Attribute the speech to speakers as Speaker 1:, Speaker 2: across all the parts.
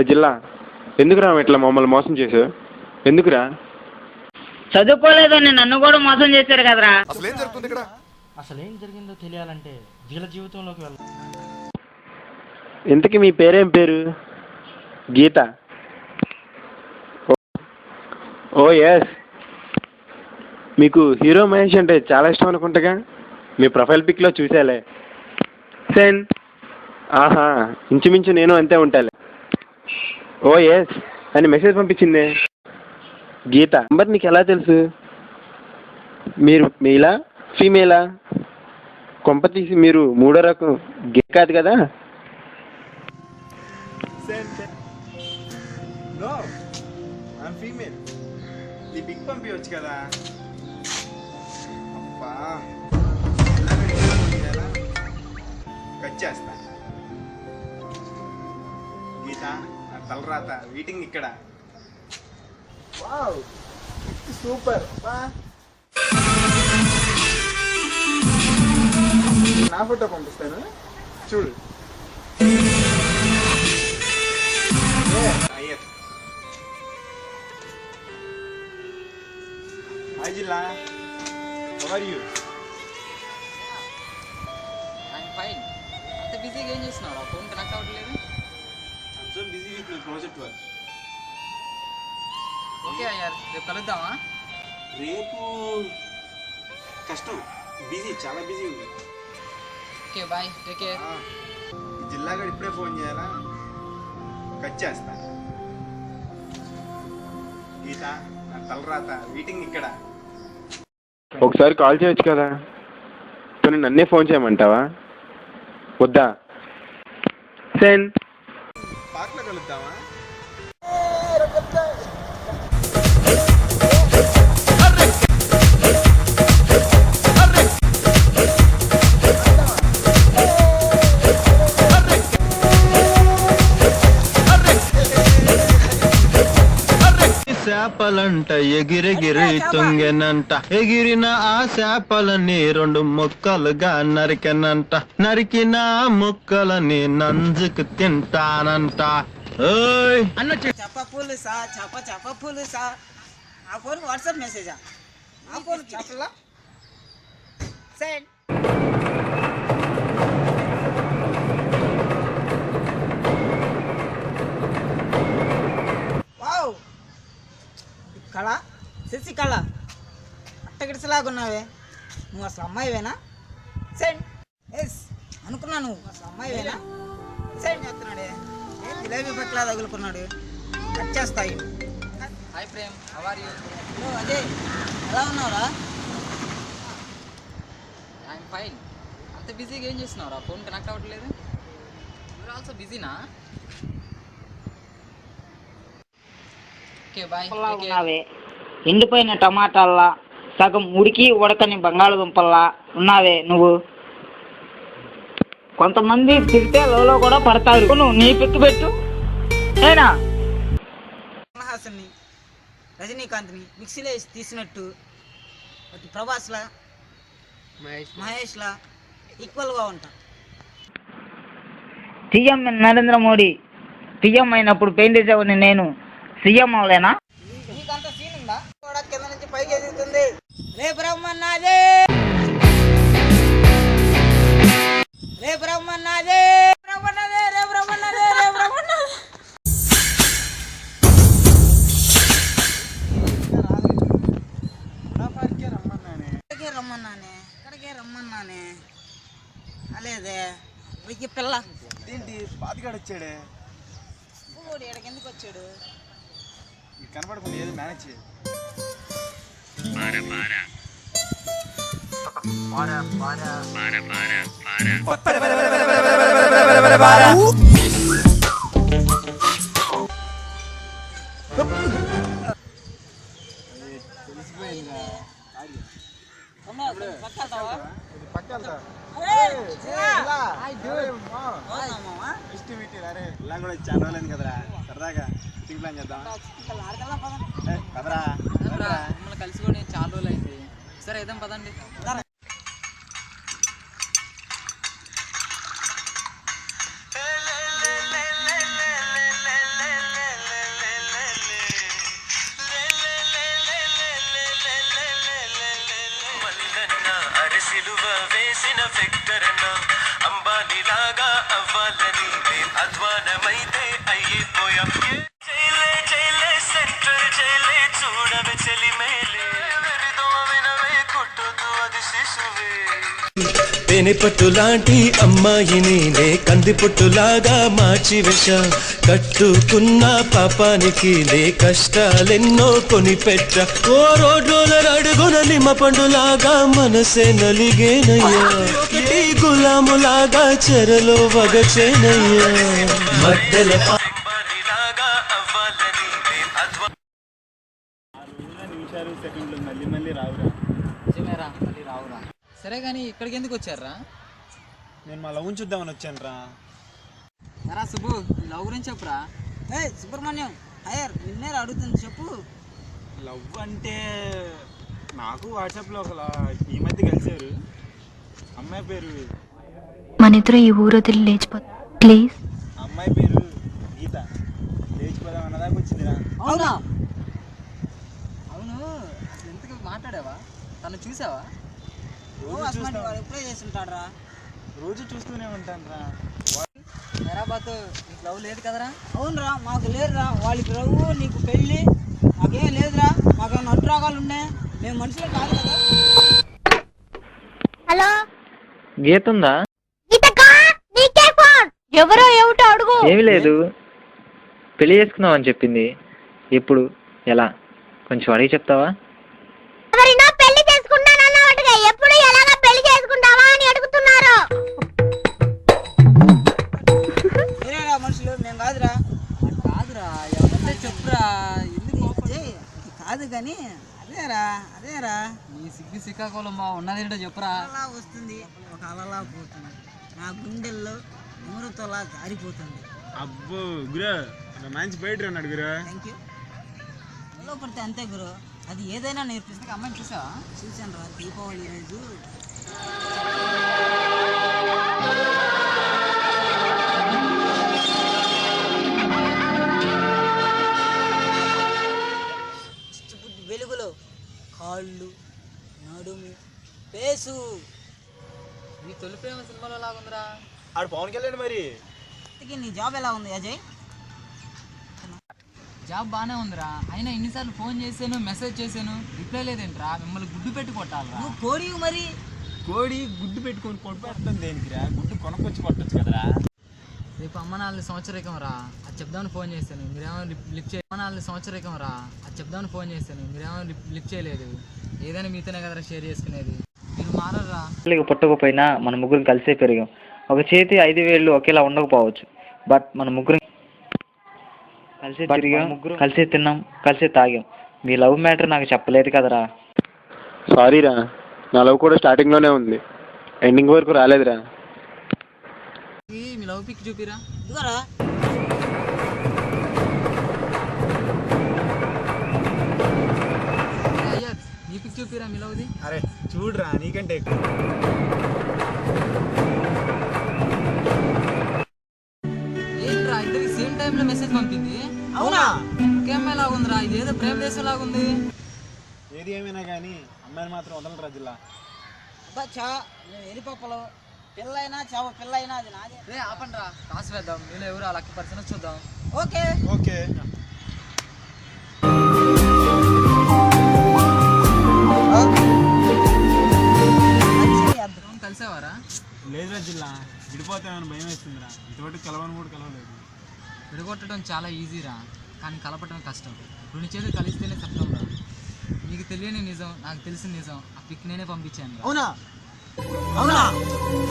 Speaker 1: జిల్లా ఎందుకురా ఇట్లా మమ్మల్ని మోసం చేసావు? ఎందుకురా?
Speaker 2: చదువుకోలేదని నన్ను కూడా మోసం చేశారు కదరా.
Speaker 3: అసలేం జరుగుతుంది ఇక్కడ?
Speaker 4: అసలేం జరిగిందో తెలియాలంటే వీళ్ళ జీవితంలోకి వెళ్ళాలి.
Speaker 1: ఇంతకీ మీ పేరేం పేరు? గీత. ఓ ఎస్, మీకు హీరో మహేష్ అంటే చాలా ఇష్టం అనుకుంటగా, మీ ప్రొఫైల్ పిక్లో చూసాలే. సెన్. ఆహా, ఇంచుమించు నేను అంతే ఉంటాలే. ఓ ఎస్ అని మెసేజ్ పంపించింది గీత. నెంబర్ నీకు ఎలా తెలుసు? మీరు మేలా ఫీమేలా? కొంప తీసి మీరు మూడో రకం గే కాదు కదా?
Speaker 5: No, I'm female. ఈ పిక్ పంపించవచ్చు కదా. అబ్బా, కట్ చేస్తా. గీత, నా తలరాత వీటింగ్ ఇక్కడ. Wow, super. నా ఫోటో పంపిస్తాను చూడు. Hi Jilla, how are you?
Speaker 6: I'm fine. అంత బిజీగా ఏం చేస్తున్నావు? ఫోన్ కనెక్ట్ అవ్వట్లేదు.
Speaker 5: I'm so busy with my project work.
Speaker 6: Okay అయ్యార్, రేపు కలుద్దామా?
Speaker 5: రేపు కష్టం, బిజీ, చాలా బిజీ ఉంది.
Speaker 6: Okay bye, take care.
Speaker 5: జిల్లాగాడు ఇప్పుడే ఫోన్ చేయాలా? కట్ చేస్తా. గీత, నా తలరాత వీటింగ్ ఇక్కడ.
Speaker 1: ఒకసారి కాల్ చేయొచ్చు కదా. కానీ నన్నే ఫోన్ చేయమంటావా? వద్దా? సెన్.
Speaker 5: పార్క్లో కలుద్దామా?
Speaker 7: చేపలంట ఎగిరెగిరి తుంగెనంట, ఎగిరిన ఆ చేపలని రెండు ముక్కలుగా నరికెనంట, నరికిన ముక్కలని నంజుకు తింటానంట.
Speaker 2: చేప పులుసా, చేప పులుసా. ఆ ఫోన్ వాట్సాప్ మెసేజా? ఆ ఫోన్ చెప్పలా. సెండ్. వావ్, కళ, శశి కళ, అట్టగిడిసలాగున్నావే. నువ్వు అసలు అమ్మాయివేనా? సెండ్. ఎస్ అనుకున్నా, నువ్వు అసలు అమ్మాయివేనా? సెండ్ చేస్తున్నాడే. జిలేబీ పట్ల తగులుకున్నాడు. కట్ చేస్తాయి.
Speaker 6: Hi Prem, how are you?
Speaker 2: అదే, ఎలా ఉన్నావురా?
Speaker 6: I'm fine. అంత బిజీగా ఏం చేస్తున్నావు? ఫోన్ కనెక్ట్ అవ్వట్లేదు. యూఆర్ ఆల్సో బిజీనా? Okay bye, take care.
Speaker 2: ఎండిపోయిన టమాటాల్లా, సగం ఉడికి ఉడకని బంగాళదుంపల్లా ఉన్నావే నువ్వు. కొంతమంది తిరిగితే లోలో కూడా పడతారు. నువ్వు నీ పిక్కు పెట్టు. ఏనా కమలహాసన్ని, రజనీకాంత్ని మిక్సీలో వేసి తీసినట్టు ప్రభాస్లా, మహేష్లా ఈక్వల్గా ఉంటా. సీఎం నరేంద్ర మోడీ సీఎం అయినప్పుడు పెయింట్ చేసేవాడిని నేను. సీఎం అవలేనా? నీకంత సీన్ ఉందా? కూడా కింద నుంచి పైకి ఎదుగుతుంది. రేపు రమ్మన్నాదే, రేపు రమ్మన్నాదే, రమ్మన్నదే, రేపు రమ్మన్నదే, రేపు రమ్మన్నదే. ఇక్కడికే రమ్మన్నానే. అలేదే వీకి పిల్ల
Speaker 5: ఏంటి బాతిగాడు వచ్చాడే?
Speaker 2: ఇక్కడికి ఎందుకు వచ్చాడు?
Speaker 5: కనపడకుండా ఏదో మేనేజ్ చేయాలి. ఇలా కూడా చాలా రోజులైంది కదరా, సరదాగా షూటింగ్ ప్లాన్ చేద్దాం. కదరా,
Speaker 6: మిమ్మల్ని కలిసి కూడా చాలా రోజులు అయింది. సరే ఏదాం పదండి.
Speaker 7: వేసిన వెక్టరన్న అంబానీలాగా అవ్వాలని అధ్వానమైతే అయిపోయా జైలే జైలే సెంట్రల్ జైలే చూడవే చెలిమేలే వెరిదో వినవే కొట్టుదు అది శిశువే తేనె పట్టులాంటి అమ్మాయిని నే కంది పుట్టులాగా మార్చి వెశ కట్టుకున్న పాపానికి నే కష్టాలెన్నో కొనిపెట్ట ఓ రోడ్ల అడుగున నిమ్మ పండులాగా మనసే నలిగేనయ్యా ఈ గులాములాగా చెరలో వగచేనయ్యా మధ్యల
Speaker 5: నిమిషాలు సెకండ్లు మళ్ళీ మళ్ళీ రావురా.
Speaker 6: నిజమేరా, మళ్ళీ రావురా. సరే కానీ ఇక్కడికి ఎందుకు వచ్చారా?
Speaker 5: నేను మా లవ్ చూద్దామని వచ్చాను రా.
Speaker 6: ఎరా సుబ్బు, ఈ లవ్ గురించి చెప్పురా.
Speaker 2: ఏ సుబ్రహ్మణ్యం హయర్ నిన్నే అడుగుతుంది చెప్పు.
Speaker 5: లవ్ అంటే నాకు వాట్సాప్లో ఒక ఈ మధ్య కలిసారు. అమ్మాయి పేరు
Speaker 3: మన ఇద్దరు ఈ ఊరు వదిలి లేచిపోతా ప్లీజ్.
Speaker 5: అమ్మాయి పేరు గీత. లేచిపోదాం అన్నదాకా వచ్చిందిరా.
Speaker 6: అవునా? అవును, అసలు ఎంతగా మాట్లాడావా? తను చూసావా?
Speaker 2: వాడు ఎప్పుడే చేస్తుంటాడు రా.
Speaker 5: రోజు చూస్తూనే ఉంటాను రా.
Speaker 6: హైదరాబాద్ నీకు లవ్ లేదు కదరా?
Speaker 2: అవునరా, మాకు లేదురా. వాళ్ళకి రవ్వు నీకు పెళ్ళి మాకేం లేదురా. మాకేమైనా అడ్డురాగాలు ఉన్నాయి. మేము మనుషులు కాదు కదా.
Speaker 8: హలో,
Speaker 9: గీత ఉందా?
Speaker 8: ఎవరో ఏమిటో అడుగు.
Speaker 9: ఏమి లేదు, పెళ్లి చేసుకుందాం అని చెప్పింది. ఎప్పుడు, ఎలా, కొంచెం అడిగి చెప్తావా?
Speaker 8: ఎవరినో పెళ్లి చేసుకుంటానన్నట్టుగా ఎప్పుడు ఎలాగా పెళ్లి చేసుకుంటావా అని అడుగుతున్నారు.
Speaker 2: మీరేరా మనుషులు, మేము కాదురా.
Speaker 6: కాదురా, ఎవరంటే చెప్పురా. ఎందుకు
Speaker 2: ఏయ్, అది కాదు కానీ అదేరా అదేరా.
Speaker 6: నీ సిగ్గు సిక్కాకోలం ఉన్నదేంటో చెప్పురా.
Speaker 2: అలా వస్తుంది, ఒక అలలా పోతుంది. నా గుండెల్లో అమృతలా జారిపోతుంది.
Speaker 5: అబ్బో గురు, మంచి బయట ఉన్నాడు గురు.
Speaker 2: Thank you. లో పడితే అంతే గురు, అది ఏదైనా నేర్పిస్తుంది.
Speaker 6: అమ్మాయిని చూసావా?
Speaker 2: చూశాను రా, దీపావళి రోజు. వెలుగులో కాళ్ళు, నడుము, పేసు.
Speaker 6: నీ తొలి ప్రేమ సినిమాలో లాగుందిరా.
Speaker 5: ఆడు పవన్ కళ్యాణ్ మరి.
Speaker 2: నీ జాబ్ ఎలా ఉంది అజయ్?
Speaker 6: జాబ్ బాగానే ఉందిరా. అయినా ఎన్నిసార్లు ఫోన్ చేశాను, మెసేజ్ చేశాను, రిప్లై లేదేంట్రా? మిమ్మల్ని గుడ్డు పెట్టి కొట్టాలరా.
Speaker 2: నువ్వు కోడివి మరి.
Speaker 5: కోడి గుడ్డు పెట్టుకొని కొట్టుపెడుతుంది దేనికిరా? గుడ్డు కొనుక్కొచ్చి కొట్టచ్చు కదరా.
Speaker 6: రేపు అమ్మ నాలుగు సంవత్సరికం రా, అది చెప్దామని ఫోన్ చేశాను, మీరేమో లిఫ్ట్ చేయ. అమ్మ నాలుగు సంవత్సరికం రా, అది చెప్దామని ఫోన్ చేశాను, మీరేమో లిఫ్ట్ చేయలేదు. ఏదైనా మీతోనే కదరా షేర్ చేసుకునేది. మీరు మారరా.
Speaker 9: పుట్టకపోయినా మన ముగ్గురం కలిసే పెరిగాం. ఒక చేతి 5 వేళ్ళు ఒకేలా ఉండకపోవచ్చు, బట్ మన ముగ్గురం కలిసే తిరిగాం, కలిసే తిన్నాం, కలిసే తాగాం. మీ లవ్ మ్యాటర్ నాకు చెప్పలేదు కదరా.
Speaker 1: సారీరా, నా లవ్ కూడా స్టార్టింగ్లోనే ఉంది, ఎండింగ్ వరకు రాలేదురా.
Speaker 6: మీ లవ్ పిక్ చూపిరా.
Speaker 2: ఇదిగోరా.
Speaker 6: అయ్యా, నీ పిక్ చూపిరా మీ లవ్ది.
Speaker 5: అరే చూడరా, నీకంటే ఎక్కువ.
Speaker 6: ఏంట్రా ఇద్దరికి సేమ్ టైంలో మెసేజ్ పంపింది?
Speaker 2: అవునా?
Speaker 6: ఒకే అమ్మాయి లాగుందిరా. ఇదేదో ప్రేమ దేశం లాగుంది.
Speaker 5: ఏది ఏమైనా కానీ అమ్మాయిని మాత్రం వదలరా జిల్లా.
Speaker 2: అబ్బా చా, మేము ఎరిపప్పలు. పిల్లైనా చావ పిల్లైనా అది నాదే.
Speaker 6: రే ఆపండ్రా, కాసు వేద్దాం. మీలో ఎవరు ఆ లక్కీ పర్సన్ చూద్దాం.
Speaker 2: Okay
Speaker 5: okay.
Speaker 6: కలిసేవారా?
Speaker 5: లేదురా జిల్లా, విడిపోతానని భయం వేస్తుందిరా. ఇంతవరకు కలవని కూడా కలవలేదు.
Speaker 6: విడగొట్టడం చాలా ఈజీరా, కానీ కలపడం కష్టం. 2 చేతులు కలిస్తేనే శబ్దం రా. నీకు తెలియని నిజం, నాకు తెలిసిన నిజం. ఆ పిక్ నేనే పంపించాను.
Speaker 2: అవునా? అవునా?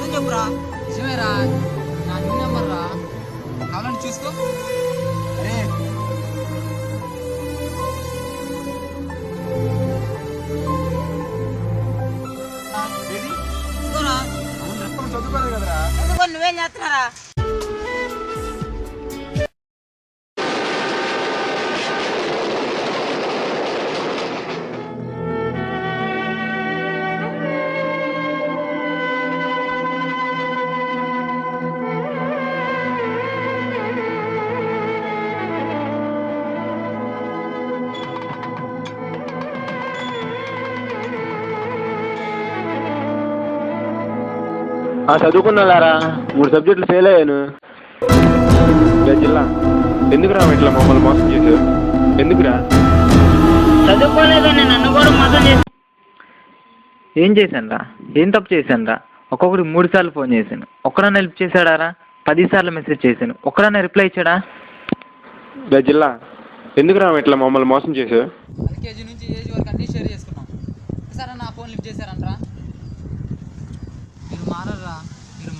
Speaker 2: ఏం చెప్పురా.
Speaker 6: నిజమేరా, నా న్యూ నెంబర్ రా, కావాలని చూసుకో.
Speaker 5: అరే ఏది?
Speaker 2: ఇదిగోరా.
Speaker 5: అవును, ఎప్పుడు చదువుకోలేదు కదరా.
Speaker 2: చదువుకొని నువ్వేం చేస్తున్నారా?
Speaker 1: చదువుకున్నారా 3 సబ్జెక్టులు ఫెయిల్ అయ్యాను. జిల్లా ఎందుకురా ఇట్లా మమ్మల్ని మోసం చేశారు? ఎందుకురా?
Speaker 9: చదువుకోలేదని నన్ను కూడా మోసం చేసి ఏం చేశాను రా? ఏం తప్పు చేశాను రా? ఒక్కొక్కటి 3 సార్లు ఫోన్ చేశాను, ఒక్కడన్నా హెల్ప్ చేశాడారా? 10 సార్లు మెసేజ్ చేశాను, ఒక్కడన్నా రిప్లై ఇచ్చాడా?
Speaker 1: జిల్లా ఎందుకురా ఇట్లా మమ్మల్ని మోసం చేశారు?
Speaker 6: ఎల్కేజీ నుంచి ఏజ్ వరకు అన్నీ షేర్ చేసుకున్నాం. సరే నా ఫోన్ లిఫ్ట్ చేశారంటరా? మీరు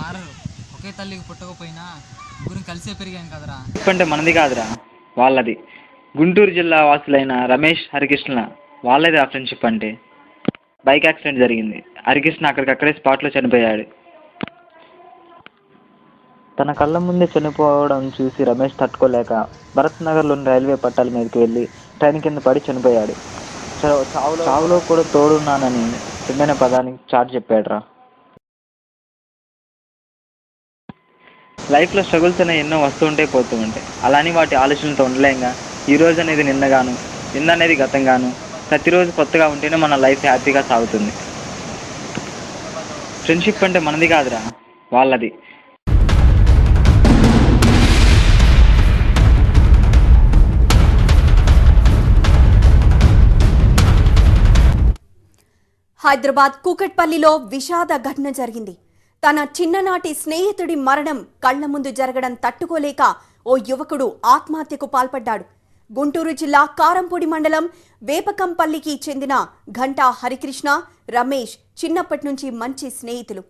Speaker 6: మారరు. ఒకే తల్లికి పుట్టకపోయినా ముగ్గురు కలిసే పెరిగాం కదరా.
Speaker 9: అంటే మనది కాదురా, వాళ్ళది. గుంటూరు జిల్లా వాసులైన రమేష్, హరికృష్ణ వాళ్ళది ఆ ఫ్రెండ్షిప్ అంటే. బైక్ యాక్సిడెంట్ జరిగింది, హరికృష్ణ అక్కడికక్కడే స్పాట్లో చనిపోయాడు. తన కళ్ళ ముందే చనిపోవడం చూసి రమేష్ తట్టుకోలేక భరత్ నగర్లోని రైల్వే పట్టాల మీదకి వెళ్ళి ట్రైన్ కింద పడి చనిపోయాడు. చావులో కూడా తోడున్నానని చిన్న పదానికి చాటు చెప్పాడురా. లైఫ్లో స్ట్రగుల్స్ అనేవి ఎన్నో వస్తూ ఉంటాయి, పోతూ ఉంటాయి. అలానే వాటి ఆలోచనలతో ఉండలేంగా. ఈ రోజు అనేది నిన్నగాను, నిన్న అనేది గతంగాను, ప్రతిరోజు కొత్తగా ఉంటేనే మన లైఫ్ హ్యాపీగా సాగుతుంది. ఫ్రెండ్షిప్ అంటే మనది కాదురా, వాళ్ళది.
Speaker 10: హైదరాబాద్ కూకట్పల్లిలో విషాద ఘటన జరిగింది. తన చిన్ననాటి స్నేహితుడి మరణం కళ్ల ముందు జరగడం తట్టుకోలేక ఓ యువకుడు ఆత్మహత్యకు పాల్పడ్డాడు. గుంటూరు జిల్లా కారంపూడి మండలం వేపకంపల్లికి చెందిన ఘంటా హరికృష్ణ, రమేష్ చిన్నప్పటి నుంచి మంచి స్నేహితులు.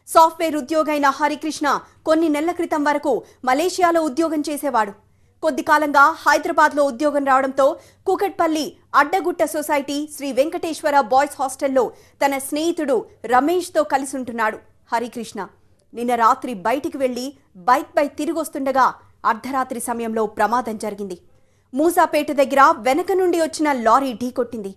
Speaker 10: సాఫ్ట్వేర్ ఉద్యోగైన హరికృష్ణ కొన్ని నెలల క్రితం వరకు మలేషియాలో ఉద్యోగం చేసేవాడు. కొద్ది కాలంగా హైదరాబాద్లో ఉద్యోగం రావడంతో కూకట్పల్లి అడ్డగుట్ట సొసైటీ శ్రీ వెంకటేశ్వర బాయ్స్ హాస్టల్లో తన స్నేహితుడు రమేష్తో కలిసి ఉంటున్నాడు హరికృష్ణ. నిన్న రాత్రి బయటికి వెళ్లి బైక్పై తిరిగొస్తుండగా అర్ధరాత్రి సమయంలో ప్రమాదం జరిగింది. మూసాపేట దగ్గర వెనక నుండి వచ్చిన లారీ ఢీకొట్టింది.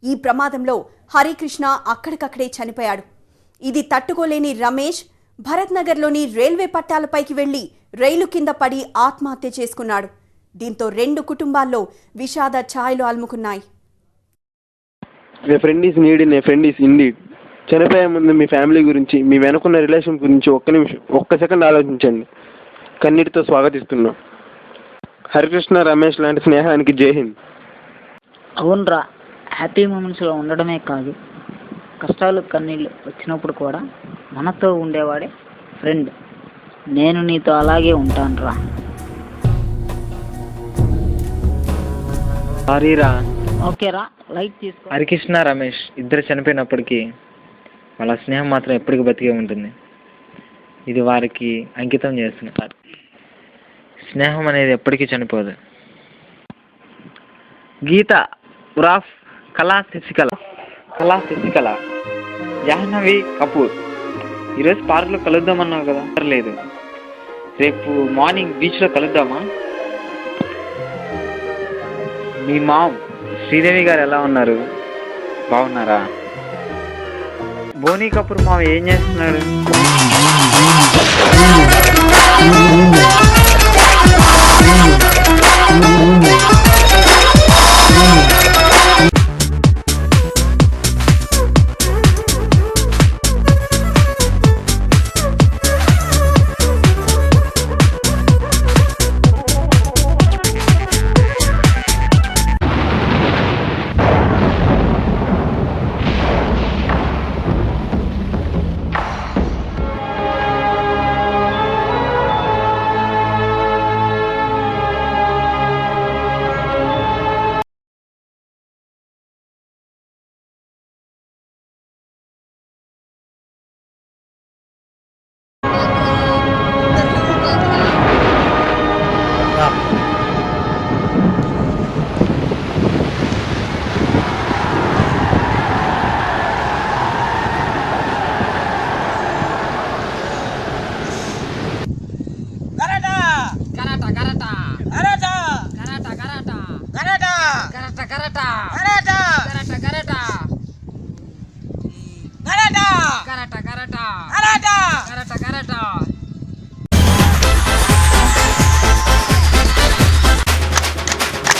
Speaker 10: ఈ ప్రమాదంలో హరికృష్ణ అక్కడికక్కడే చనిపోయాడు. ఇది తట్టుకోలేని రమేష్ భరత్ నగర్లోని రైల్వే పట్టాలపైకి వెళ్లి రైలు కింద పడి ఆత్మహత్య చేసుకున్నాడు. దీంతో 2 కుటుంబాల్లో విషాద ఛాయలు అలుముకున్నాయి.
Speaker 1: చనిపోయే ముందు మీ ఫ్యామిలీ గురించి, మీ వెనుకున్న రిలేషన్ గురించి ఒక్క సెకండ్ ఆలోచించండి. కన్నీటితో స్వాగతిస్తున్నాం. హరికృష్ణ, రమేష్ లాంటి స్నేహానికి జై హింద్.
Speaker 11: అవునరా, హ్యాపీ మూమెంట్స్లో ఉండడమే కాదు, కష్టాలు కన్నీళ్ళు వచ్చినప్పుడు కూడా మనతో ఉండేవాడే ఫ్రెండ్. నేను నీతో అలాగే ఉంటానురా.
Speaker 9: సారీరా.
Speaker 11: ఓకేరా, లైట్ తీసుకో.
Speaker 9: హరికృష్ణ, రమేష్ ఇద్దరు చనిపోయినప్పటికీ వాళ్ళ స్నేహం మాత్రం ఎప్పటికీ బతికే ఉంటుంది. ఇది వారికి అంకితం చేస్తున్నారు. స్నేహం అనేది ఎప్పటికీ చనిపోదు. గీత ఉరాఫ్ కళా శశికళ, జాహ్నవి కపూర్ ఈరోజు పార్క్లో కలుద్దామన్నావు కదా, లేదు రేపు మార్నింగ్ బీచ్లో కలుద్దామా? మీ మామ్ శ్రీదేవి గారు ఎలా ఉన్నారు? బాగున్నారా? బోనీ కపూర్ మామ ఏం చేస్తున్నాడు?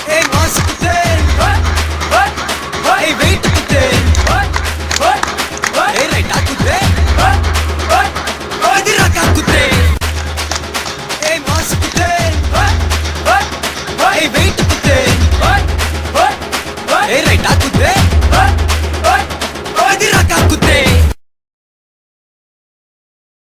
Speaker 7: Hey, what's the day?